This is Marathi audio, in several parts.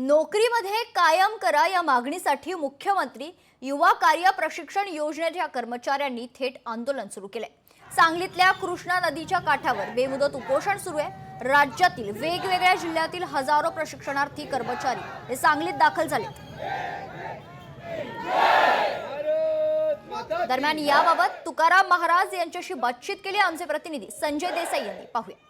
नोकरीमध्ये कायम करा या मागणीसाठी मुख्यमंत्री युवा कार्य प्रशिक्षण योजनेच्या कर्मचाऱ्यांनी थेट आंदोलन सुरू केले। सांगलीतल्या कृष्णा नदीच्या काठावर बेमुदत उपोषण सुरू आहे। राज्यातील वेगवेगळ्या जिल्ह्यातील हजारो प्रशिक्षणार्थी कर्मचारी हे सांगलीत दाखल झाले। दरम्यान याबाबत तुकाराम महाराज यांच्याशी बातचीत केली आमचे प्रतिनिधी संजय देसाई यांनी। पाहूया।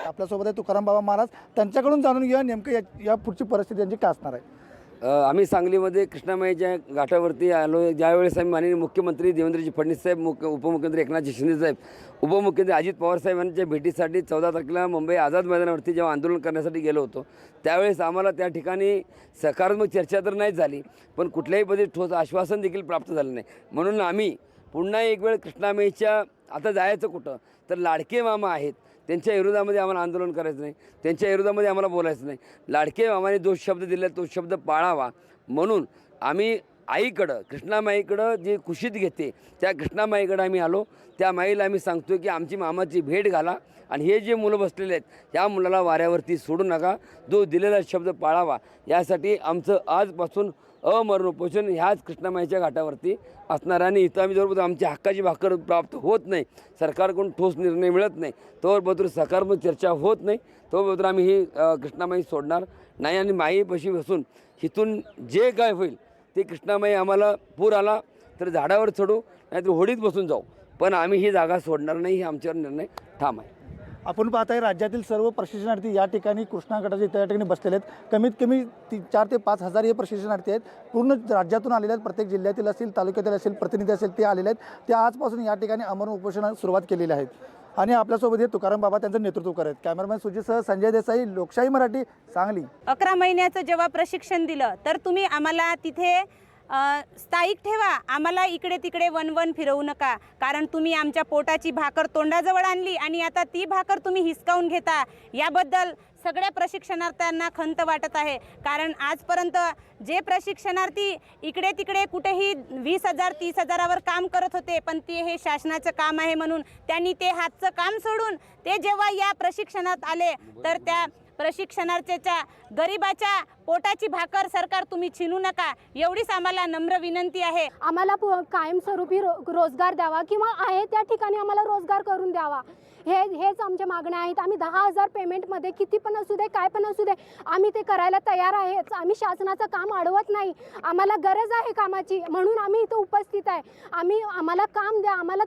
आपल्यासोबत आहे तुकाराम बाबा महाराज, त्यांच्याकडून जाणून घेऊया नेमकं या पुढची परिस्थिती त्यांची काय असणार आहे। आम्ही सांगलीमध्ये कृष्णामाईच्या घाटावरती आलो। ज्यावेळेस आम्ही माननीय मुख्यमंत्री देवेंद्रजी फडणवीस साहेब, उपमुख्यमंत्री एकनाथजी शिंदे साहेब, उपमुख्यमंत्री अजित पवार साहेब यांच्या भेटीसाठी 14 तारखेला मुंबई आझाद मैदानावरती जेव्हा आंदोलन करण्यासाठी गेलो होतो, त्यावेळेस आम्हाला त्या ठिकाणी सकारात्मक चर्चा तर नाही झाली, पण कुठल्याही पद्धती ठोस आश्वासन देखील प्राप्त झालं नाही। म्हणून आम्ही पुन्हा एक वेळ कृष्णामाईच्या आता जायचं कुठं तर लाडके मामा आहेत त्यांच्या विरोधामध्ये आम्हाला आंदोलन करायचं नाही, त्यांच्या विरोधामध्ये आम्हाला बोलायचं नाही। लाडके मामाने जो शब्द दिला तो शब्द पाळावा म्हणून आम्ही आईकडं, कृष्णामाईकडं जे कुशीत घेते त्या कृष्णामाईकडं आम्ही आलो। त्या माईला आम्ही सांगतो की आमची मामाची भेट घाला आणि हे जे मुलं बसलेले आहेत त्या मुलाला वाऱ्यावरती सोडू नका, जो दिलेला शब्द पाळावा। यासाठी आमचं आजपासून अमरण उपोषण ह्याच कृष्णामाईच्या घाटावरती असणार। आणि इथं आम्ही जवळपास आमची हक्काची भाकर प्राप्त होत नाही, सरकारकडून ठोस निर्णय मिळत नाही, तोवरपत्र सकारात्मक चर्चा होत नाही, तोवरपत्र आम्ही ही कृष्णामाई सोडणार नाही। आणि माईपाशी बसून इथून जे काय होईल ते कृष्णामाई आम्हाला पूर आला तर झाडावर चढू नाहीतर होडीत बसून जाऊ, पण आम्ही ही जागा सोडणार नाही, ही आमच्यावर निर्णय ठाम आहे। आपण पाहताय राज्यातील सर्व प्रशिक्षणार्थी या ठिकाणी कृष्णा गटाच्या त्या ठिकाणी बसलेले आहेत। कमीत कमी 4 ते 5 हजार हे प्रशिक्षणार्थी आहेत। पूर्ण राज्यातून आलेले आहेत, प्रत्येक जिल्ह्यातील असतील, तालुक्यातील असेल, प्रतिनिधी असेल ते आलेले आहेत। ते आजपासून या ठिकाणी अमरण उपोषणाला सुरुवात केलेली आहे। आणि आपल्यासोबत हे तुकाराम बाबा त्यांचं नेतृत्व करत। कॅमेरामॅन सुजितसह संजय देसाई, लोकशाही मराठी, सांगली। 11 महिन्याचं जेव्हा प्रशिक्षण दिलं तर तुम्ही आम्हाला तिथे स्थायिक ठेवा, आम्हाला इकडे तिकडे वन फिरवू नका, कारण तुम्ही आमच्या पोटाची भाकर तोंडाजवळ आणली आणि आता ती भाकर तुम्ही हिसकावून घेता। याबद्दल सगळ्या प्रशिक्षणार्थ्यांना खंत वाटत आहे, कारण आजपर्यंत जे प्रशिक्षणार्थी इकडे तिकडे कुठेही 20,000 30,000वर काम करत होते, पण ते हे शासनाचं काम आहे म्हणून त्यांनी ते हातचं काम सोडून ते जेव्हा या प्रशिक्षणात आले तर त्या प्रशिक्षणार्थीच्या गरिबाच्या पोटाची भाकर सरकार तुम्ही छिनू नका, एवढीच आम्हाला नम्र विनंती आहे। आम्हाला कायमस्वरूपी रोजगार द्यावा किंवा आहे त्या ठिकाणी आम्हाला रोजगार करून द्यावा, हेच आमच्या मागण्या आहेत। आम्ही 10,000 पेमेंटमध्ये किती पण असू दे, काय पण असू दे, आम्ही ते करायला तयार आहेत। आम्ही शासनाचं काम अडवत नाही, आम्हाला गरज आहे कामाची म्हणून आम्ही इथं उपस्थित आहे। आम्हाला काम द्या, आम्हाला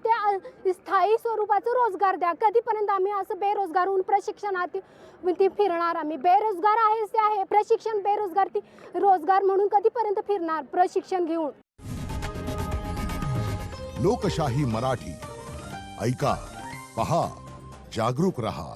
ते स्थायी स्वरूपाचं रोजगार द्या। कधीपर्यंत आम्ही असं बेरोजगार होऊन प्रशिक्षणार्थी फिरणार? आम्ही बेरोजगार आहेच ते आहे, प्रशिक्षण बेरोजगार ती रोजगार म्हणून कधीपर्यंत फिरणार प्रशिक्षण घेऊन। लोकशाही मराठी ऐका, पहा, जागरूक रहा।